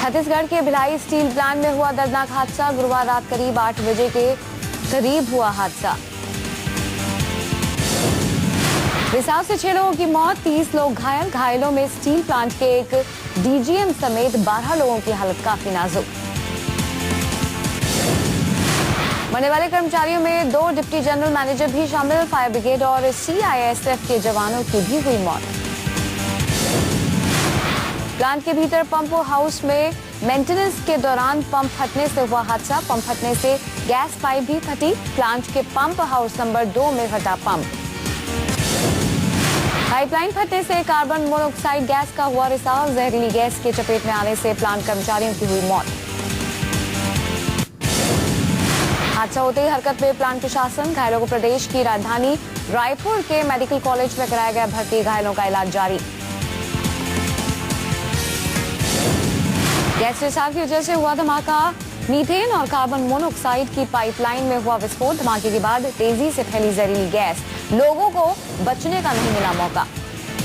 छत्तीसगढ़ के Bhilai steel plant में हुआ दर्दनाक हादसा। गुरुवार रात करीब 8 बजे के करीब हुआ हादसा। रिसाव से 6 लोगों की मौत, 30 लोग घायल। घायलों में स्टील प्लांट के एक डीजीएम समेत 12 लोगों की हालत काफी नाजुक। मरने वाले कर्मचारियों में 2 डिप्टी जनरल मैनेजर भी शामिल। फायर ब्रिगेड और सीआईएसएफ के जवानों की भी हुई मौत। प्लांट के भीतर पंप हाउस में मेंटेनेंस के दौरान पंप फटने से हुआ हादसा। पंप फटने से गैस पाइप भी फटी। प्लांट के पंप हाउस नंबर 2 में फटा पंप। पाइपलाइन फटने से कार्बन मोनोऑक्साइड गैस का हुआ रिसाव। जहरीली गैस के चपेट में आने से प्लांट कर्मचारियों की हुई मौत। हादसा होते ही हरकत में प्लांट प्रशासन। घायलों को प्रदेश की राजधानी रायपुर के मेडिकल कॉलेज में कराया गया भर्ती। घायलों का इलाज जारी। गैस रिसाव की वजह से हुआ धमाका। मीथेन और कार्बन मोनोऑक्साइड की पाइपलाइन में हुआ विस्फोट। धमाके के बाद तेजी से फैली जहरीली गैस। लोगों को बचने का नहीं मिला मौका।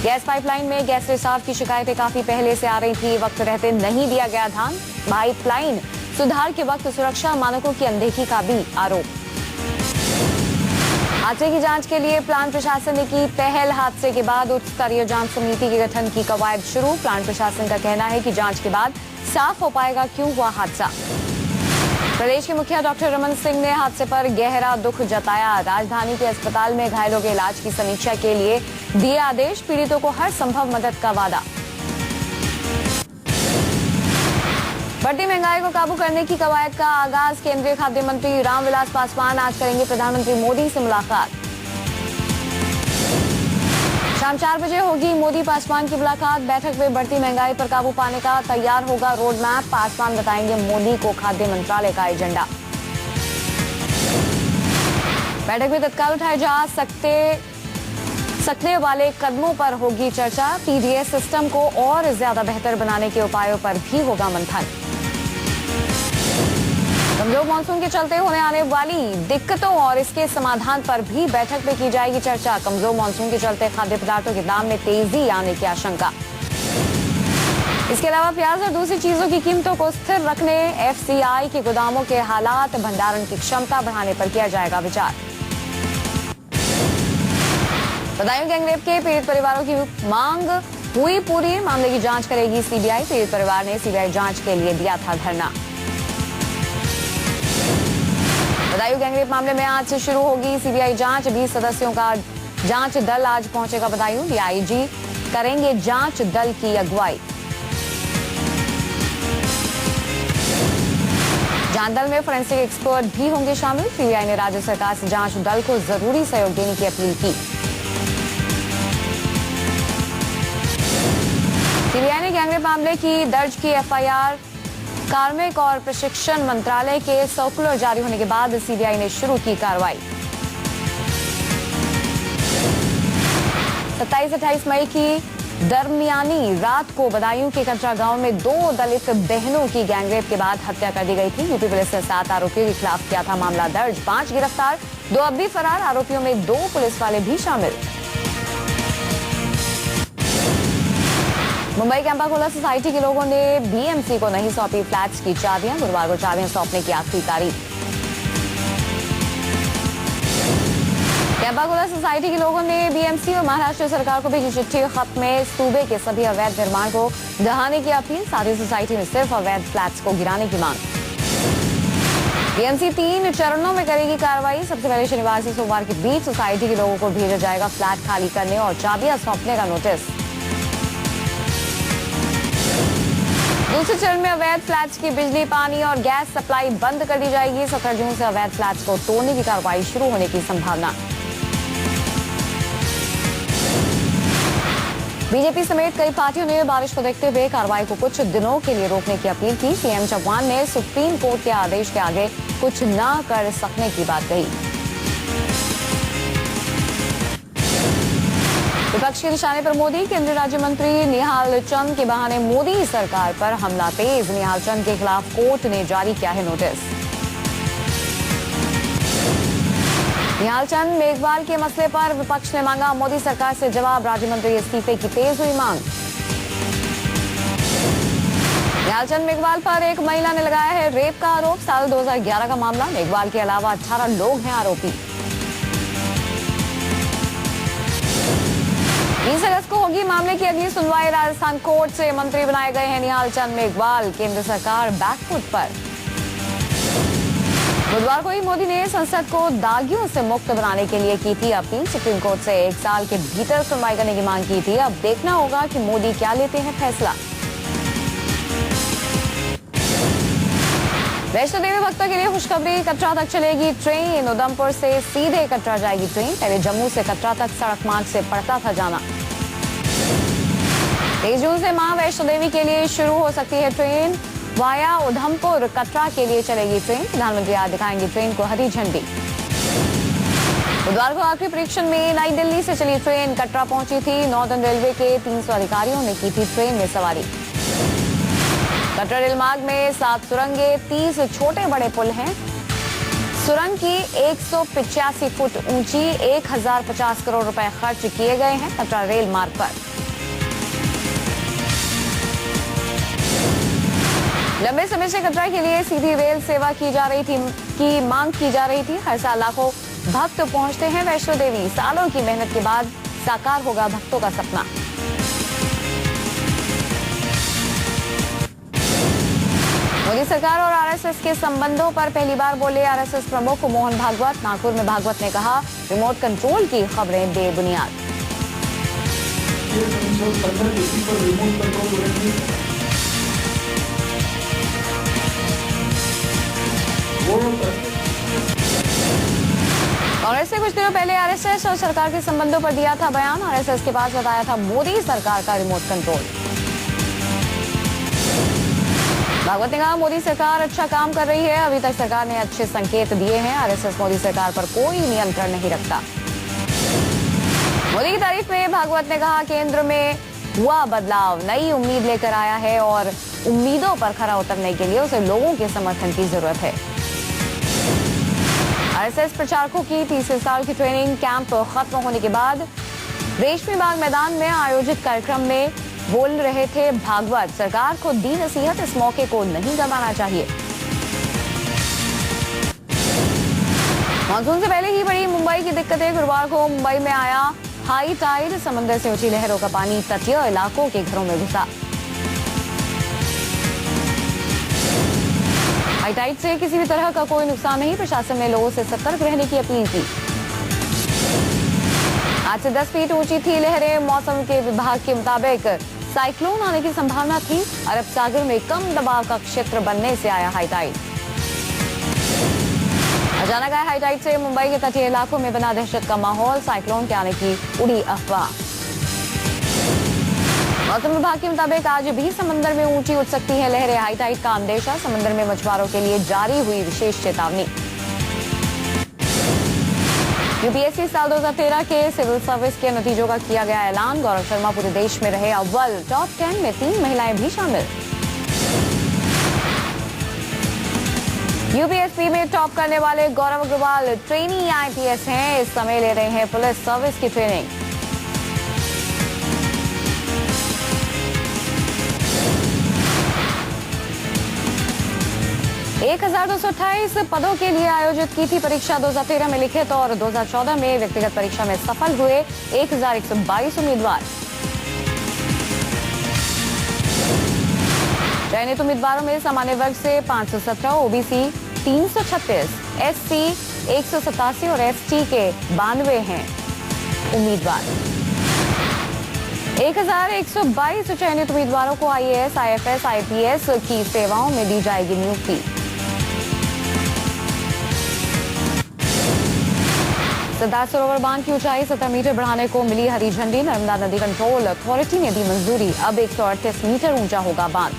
गैस पाइपलाइन में गैस रिसाव की शिकायतें काफी पहले से आ रही थी। वक्त रहते नहीं दिया गया ध्यान। पाइपलाइन सुधार के वक्त सुरक्षा मानकों की अनदेखी का भी आरोप। हादसे की जांच के लिए प्लांट प्रशासन ने की पहल। हादसे के बाद उच्च स्तरीय जांच समिति के गठन की कवायद शुरू। प्लांट प्रशासन का कहना है कि जांच के बाद साफ हो पाएगा क्यों हुआ हादसा। प्रदेश के मुखिया डॉक्टर रमन सिंह ने हादसे पर गहरा दुख जताया। राजधानी के अस्पताल में घायलों के इलाज की समीक्षा के लिए दिए आदेश। पीड़ितों को हर संभव मदद का वादा। बढ़ती महंगाई को काबू करने की कवायद का आगाज। केंद्रीय खाद्य मंत्री रामविलास पासवान आज करेंगे प्रधानमंत्री मोदी से मुलाकात। शाम 4 बजे होगी मोदी पासवान की मुलाकात। बैठक में बढ़ती महंगाई पर काबू पाने का तैयार होगा रोड मैप। पासवान बताएंगे मोदी को खाद्य मंत्रालय का एजेंडा। बैठक में तत्काल उठाए जा सकने वाले कदमों पर होगी चर्चा। पीडीएस सिस्टम को और ज्यादा बेहतर बनाने के उपायों पर भी होगा मंथन। कमजोर मानसून के चलते होने आने वाली दिक्कतों और इसके समाधान पर भी बैठक में की जाएगी चर्चा। कमजोर मानसून के चलते खाद्य पदार्थों के दाम में तेजी आने की आशंका। इसके अलावा प्याज और दूसरी चीजों की कीमतों को स्थिर रखने, एफसीआई के गोदामों के हालात, भंडारण की क्षमता बढ़ाने पर किया जाएगा विचार। बदायूं गैंगरेप के पीड़ित परिवारों की मांग हुई पूरी। मामले की जांच करेगी सीबीआई। पीड़ित परिवार ने सीबीआई जांच के लिए दिया था धरना। बदायूं गैंगरेप मामले में आज से शुरू होगी सीबीआई जांच। 20 सदस्यों का जांच दल आज पहुंचेगा बदायूं। डीआईजी करेंगे जांच दल की अगुवाई। जांच दल में फोरेंसिक एक्सपर्ट भी होंगे शामिल। सीबीआई ने राज्य सरकार से जांच दल को जरूरी सहयोग देने की अपील की। सीबीआई ने गैंगरेप मामले की दर्ज की एफआईआर। कार्मिक और प्रशिक्षण मंत्रालय के सर्कुलर जारी होने के बाद सीबीआई ने शुरू की कार्रवाई। 27-28 मई की दरमियानी रात को बदायूं के कटरा गांव में 2 दलित बहनों की गैंगरेप के बाद हत्या कर दी गई थी। यूपी पुलिस ने 7 आरोपियों के खिलाफ किया था मामला दर्ज। 5 गिरफ्तार, 2 अब भी फरार। आरोपियों में 2 पुलिस वाले भी शामिल। मुंबई कैंपाकोला सोसाइटी के लोगों ने बीएमसी को नहीं सौंपी फ्लैट्स की चाबियां। गुरुवार को चाबियां सौंपने की आखिरी तारीख। कैंपाकोला सोसाइटी के लोगों ने बीएमसी और महाराष्ट्र सरकार को भेजी चिट्ठी। खत में सूबे के सभी अवैध निर्माण को ढहाने की अपील। साथ ही सोसाइटी में सिर्फ अवैध फ्लैट्स को गिराने की मांग। बीएमसी 3 चरणों में करेगी कार्रवाई। सबसे पहले शनिवार से सोमवार के बीच सोसाइटी के लोगों को भेजा जाएगा फ्लैट खाली करने और चाबियां सौंपने का नोटिस। दूसरे चरण में अवैध फ्लैट्स की बिजली, पानी और गैस सप्लाई बंद कर दी जाएगी। 17 जून से अवैध फ्लैट्स को तोड़ने की कार्रवाई शुरू होने की संभावना। बीजेपी समेत कई पार्टियों ने बारिश को देखते हुए कार्रवाई को कुछ दिनों के लिए रोकने की अपील की। सीएम चौहान ने सुप्रीम कोर्ट के आदेश के आगे कुछ न कर सकने की बात कही। विपक्ष के निशाने पर मोदी। केंद्रीय राज्य मंत्री निहाल चंद के बहाने मोदी सरकार पर हमला तेज। निहाल चंद के खिलाफ कोर्ट ने जारी किया है नोटिस। निहाल चंद मेघवाल के मसले पर विपक्ष ने मांगा मोदी सरकार से जवाब। राज्य मंत्री इस्तीफे की तेज हुई मांग। निहालचंद मेघवाल पर एक महिला ने लगाया है रेप का आरोप। साल 2011 का मामला। मेघवाल के अलावा 18 लोग हैं आरोपी। 20 अगस्त को होगी मामले की अगली सुनवाई। राजस्थान कोर्ट से मंत्री बनाए गए हैं निहालचंद मेघवाल। केंद्र सरकार बैकफुट पर। बुधवार को ही मोदी ने संसद को दागियों से मुक्त बनाने के लिए की थी अपील। सुप्रीम कोर्ट से 1 साल के भीतर सुनवाई करने की मांग की थी। अब देखना होगा कि मोदी क्या लेते हैं फैसला। वैष्णो देवी भक्तों के लिए खुशखबरी। कटरा तक चलेगी ट्रेन। उधमपुर से सीधे कटरा जाएगी ट्रेन। पहले जम्मू से कटरा तक सड़क मार्ग से पड़ता था जाना। 23 जून से मां वैष्णो देवी के लिए शुरू हो सकती है ट्रेन। वाया उधमपुर कटरा के लिए चलेगी ट्रेन। प्रधानमंत्री आज दिखाएंगे ट्रेन को हरी झंडी। बुधवार को आखिरी परीक्षण में नई दिल्ली से चली ट्रेन कटरा पहुंची थी। नॉर्दर्न रेलवे के 300 अधिकारियों ने की थी ट्रेन में सवारी। कटरा रेल मार्ग में 7 सुरंगें, 30 छोटे बड़े पुल हैं। सुरंग की 185 फुट ऊंची 1050 करोड़ रुपए खर्च किए गए हैं कटरा रेल मार्ग पर। लंबे समय से कटरा के लिए सीधी रेल सेवा की मांग की जा रही थी। हर साल लाखों भक्त पहुंचते हैं वैष्णो देवी। सालों की मेहनत के बाद साकार होगा भक्तों का सपना। मोदी सरकार और आरएसएस के संबंधों पर पहली बार बोले आरएसएस प्रमुख मोहन भागवत। नागपुर में भागवत ने कहा रिमोट कंट्रोल की खबरें बेबुनियाद। कांग्रेस ने कुछ दिनों पहले आरएसएस और सरकार के संबंधों पर दिया था बयान। आरएसएस के पास बताया था मोदी सरकार का रिमोट कंट्रोल। भागवत ने कहा मोदी सरकार अच्छा काम कर रही है। अभी तक सरकार ने अच्छे संकेत दिए हैं। आरएसएस मोदी सरकार पर कोई नियंत्रण नहीं रखता। मोदी की तारीफ में भागवत ने कहा केंद्र में हुआ बदलाव नई उम्मीद लेकर आया है और उम्मीदों पर खरा उतरने के लिए उसे लोगों के समर्थन की जरूरत है। आरएसएस प्रचारकों की 30 साल की ट्रेनिंग कैंप खत्म होने के बाद रेशमी बाग मैदान में आयोजित कार्यक्रम में बोल रहे थे भागवत। सरकार को दी नसीहत, इस मौके को नहीं गंवाना चाहिए। मानसून से पहले ही बड़ी मुंबई की दिक्कतें। गुरुवार को मुंबई में आया हाई टाइड। समंदर से ऊंची लहरों का पानी तटीय इलाकों के घरों में घुसा। हाई टाइड से किसी भी तरह का कोई नुकसान नहीं। प्रशासन ने लोगों से सतर्क रहने की अपील की। आज से 10 फीट ऊंची थी लहरें। मौसम के विभाग के मुताबिक साइक्लोन आने की संभावना थी। अरब सागर में कम दबाव का क्षेत्र बनने से आया हाई टाइड। अचानक आए हाई टाइड से मुंबई के तटीय इलाकों में बना दहशत का माहौल। साइक्लोन के आने की उड़ी अफवाह। मौसम विभाग के मुताबिक आज भी समंदर में ऊंची उठ सकती है लहरें। हाई टाइड का अंदेशा। समंदर में मछुआरों के लिए जारी हुई विशेष चेतावनी। यूपीएससी साल 2013 के सिविल सर्विस के नतीजों का किया गया ऐलान। गौरव शर्मा पूरे देश में रहे अव्वल। टॉप 10 में 3 महिलाएं भी शामिल। यूपीएससी में टॉप करने वाले गौरव अग्रवाल ट्रेनी आईपीएस हैं। इस समय ले रहे हैं पुलिस सर्विस की ट्रेनिंग। एक 1228 पदों के लिए आयोजित की थी परीक्षा। 2013 में लिखित और 2014 में व्यक्तिगत परीक्षा में सफल हुए 1122 उम्मीदवार। चयनित उम्मीदवारों में सामान्य वर्ग से 517, ओबीसी 336, एससी 187 और एसटी के 92 हैं उम्मीदवार। 1122 चयनित उम्मीदवारों को आईएएस, आईएफएस, आईपीएस की सेवाओं में दी जाएगी नियुक्ति। सरदार सरोवर बांध की ऊंचाई 70 मीटर बढ़ाने को मिली हरी झंडी। नर्मदा नदी कंट्रोल अथॉरिटी ने दी मंजूरी। अब 138 मीटर ऊंचा होगा बांध।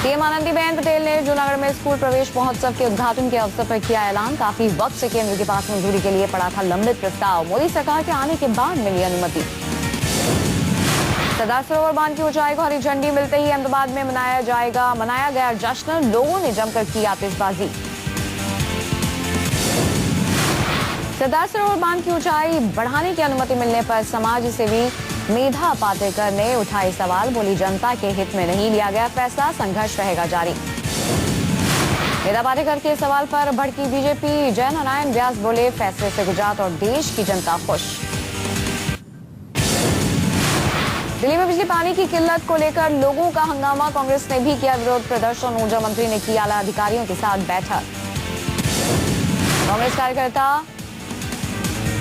सीएम आनंदीबेन पटेल ने जूनागढ़ में स्कूल प्रवेश महोत्सव के उद्घाटन के अवसर पर किया ऐलान। काफी वक्त से केंद्र के पास मंजूरी के लिए पड़ा था लंबित प्रस्ताव। मोदी सरकार के आने के बाद मिली अनुमति। सरदार सरोवर बांध की ऊंचाई को हरी झंडी मिलते ही अहमदाबाद में मनाया गया जश्न। लोगों ने जमकर की आतिशबाजी। सरदार सरोवर बांध की ऊंचाई बढ़ाने की अनुमति मिलने पर समाज सेवी मेधा पाटेकर ने उठाए सवाल, बोली जनता के हित में नहीं लिया गया फैसला, संघर्ष रहेगा जारी। मेधा पाटेकर के सवाल पर भड़की बीजेपी, जयनारायण व्यास बोले फैसले से गुजरात और देश की जनता खुश। दिल्ली में बिजली पानी की किल्लत को लेकर लोगों का हंगामा, कांग्रेस ने भी किया विरोध प्रदर्शन, ऊर्जा मंत्री ने की आला अधिकारियों के साथ बैठक। कांग्रेस कार्यकर्ता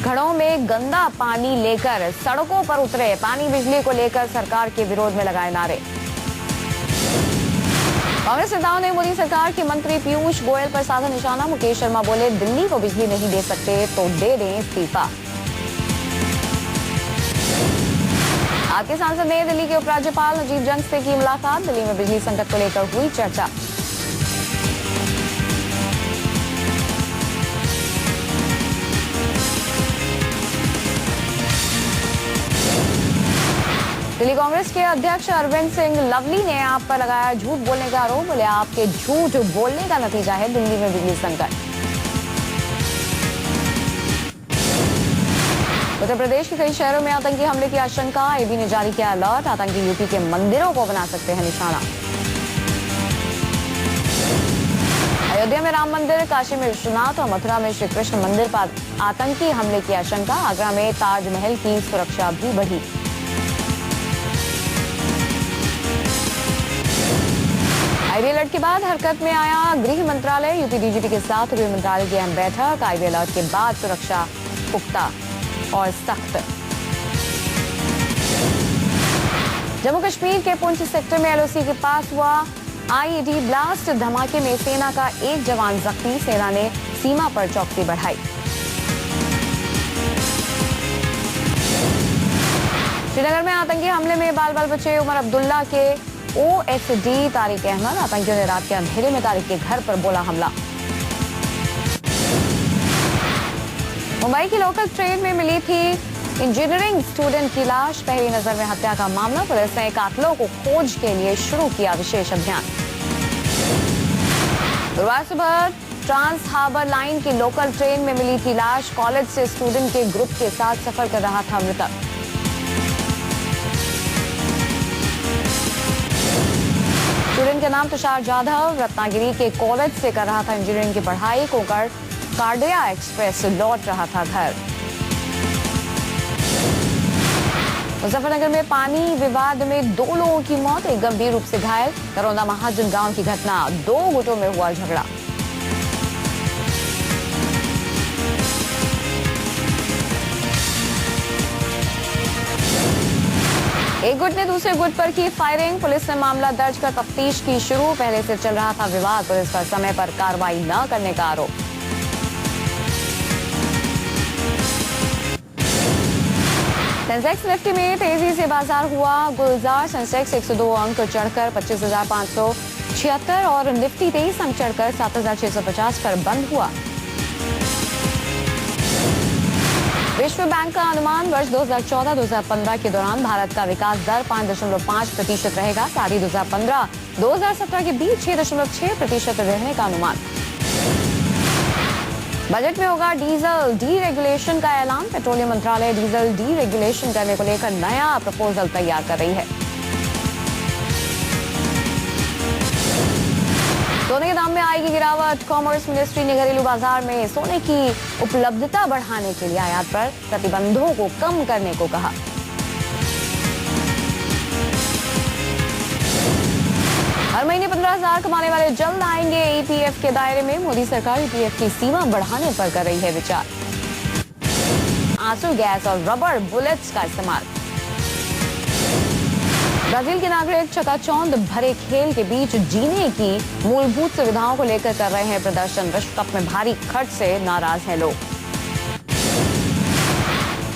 घड़ों में गंदा पानी लेकर सड़कों पर उतरे, पानी बिजली को लेकर सरकार के विरोध में लगाए नारे। कांग्रेस नेताओं ने मोदी सरकार के मंत्री पीयूष गोयल पर साधा निशाना, मुकेश शर्मा बोले दिल्ली को बिजली नहीं दे सकते तो दे दें इस्तीफा। आपके सांसद ने दिल्ली के उपराज्यपाल नजीब जंग से की मुलाकात, दिल्ली में बिजली संकट को लेकर हुई चर्चा। दिल्ली कांग्रेस के अध्यक्ष अरविंद सिंह लवली ने आप पर लगाया झूठ बोलने का आरोप, बोले आपके झूठ बोलने का नतीजा है दिल्ली में बिजली संकट। उत्तर प्रदेश के कई शहरों में आतंकी हमले की आशंका, एबी ने जारी किया अलर्ट, आतंकी यूपी के मंदिरों को बना सकते हैं निशाना। अयोध्या में राम मंदिर, काशी में विश्वनाथ और मथुरा में श्री कृष्ण मंदिर पर आतंकी हमले की आशंका, आगरा में ताजमहल की सुरक्षा भी बढ़ी। आईबी अलर्ट के बाद हरकत में आया गृह मंत्रालय, यूपी डीजीपी के साथ गृह मंत्रालय की अहम बैठक, आईबी अलर्ट के बाद सुरक्षा पुख्ता और सख्त। जम्मू कश्मीर के पुंछ सेक्टर में एलओसी के पास हुआ आईईडी ब्लास्ट, धमाके में सेना का एक जवान जख्मी, सेना ने सीमा पर चौकसी बढ़ाई। श्रीनगर में आतंकी हमले में बाल बाल बचे उमर अब्दुल्ला के ओएसडी तारिक अहमद, आतंकियों ने रात के अंधेरे में तारिक के घर पर बोला हमला। मुंबई की लोकल ट्रेन में मिली थी इंजीनियरिंग स्टूडेंट की लाश, पहली नजर में हत्या का मामला, पुलिस ने कातिलों को खोज के लिए शुरू किया विशेष अभियान। गुरुवार सुबह ट्रांस हार्बर लाइन की लोकल ट्रेन में मिली थी लाश, कॉलेज से स्टूडेंट के ग्रुप के साथ सफर कर रहा था मृतक। स्टूडेंट का नाम तुषार जाधव, रत्नागिरी के कॉलेज से कर रहा था इंजीनियरिंग की पढ़ाई, कोकर कार्डिया एक्सप्रेस लौट रहा था घर। मुजफ्फरनगर में पानी विवाद में 2 लोगों की मौत, एक गंभीर रूप से घायल, करौंदा महाजन गांव की घटना, 2 गुटों में हुआ झगड़ा। एक गुट ने दूसरे गुट पर की फायरिंग, पुलिस ने मामला दर्ज कर तफ्तीश की शुरू, पहले से चल रहा था विवाद, पुलिस पर समय पर कार्रवाई न करने का आरोप। सेंसेक्स निफ्टी में तेजी से बाजार हुआ गुलजार, सेंसेक्स 102 अंक चढ़कर 25,576 और निफ्टी 23 अंक चढ़कर 7,650 पर बंद हुआ। विश्व बैंक का अनुमान वर्ष 2014-2015 के दौरान भारत का विकास दर 5.5% रहेगा, साथ ही 2015-2017 के बीच 6.6% रहने का अनुमान। बजट में होगा डीजल डीरेगुलेशन का ऐलान, पेट्रोलियम मंत्रालय डीजल डीरेगुलेशन करने को लेकर नया प्रपोजल तैयार कर रही है। सोने के दाम में आएगी गिरावट, कॉमर्स मिनिस्ट्री ने घरेलू बाजार में सोने की उपलब्धता बढ़ाने के लिए आयात पर प्रतिबंधों को कम करने को कहा। हर महीने 15,000 कमाने वाले जल्द आएंगे ईपीएफ के दायरे में, मोदी सरकार ईपीएफ की सीमा बढ़ाने पर कर रही है विचार। आंसू गैस और रबर बुलेट्स का इस्तेमाल। ब्राजील के नागरिक चकाचौंध भरे खेल के बीच जीने की मूलभूत सुविधाओं को लेकर कर रहे हैं प्रदर्शन, विश्व कप में भारी खर्च से नाराज हैं लोग।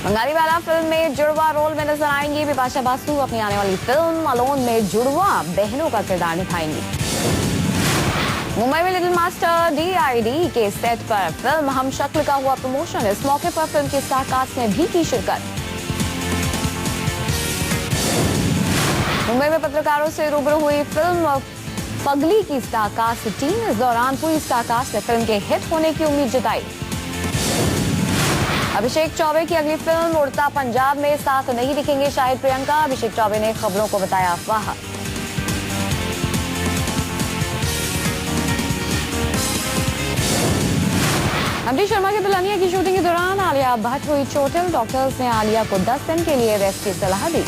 बंगाली वाला फिल्म में जुड़वा रोल में नजर आएंगी बिपाशा बासु, अपनी आने वाली फिल्म अलोन में जुड़वा बहनों का किरदार निभाएंगी। मुंबई में लिटिल मास्टर डीआईडी के सेट पर फिल्म हम शक्ल का हुआ प्रमोशन, इस मौके पर फिल्म के स्टार कास्ट ने भी की शिरकत। मुंबई में पत्रकारों से रूबरू हुई फिल्म पगली की स्टार कास्ट टीम, इस दौरान पूरी स्टार कास्ट ने फिल्म के हिट होने की उम्मीद जताई। अभिषेक चौबे की अगली फिल्म उड़ता पंजाब में साथ नहीं दिखेंगे शाहिद प्रियंका। अभिषेक चौबे ने खबरों को बताया अफवाह। एमडी शर्मा के दुल्हनिया की शूटिंग के दौरान आलिया भट्ट हुई चोटिल। डॉक्टर्स ने आलिया को 10 दिन के लिए रेस्ट की सलाह दी।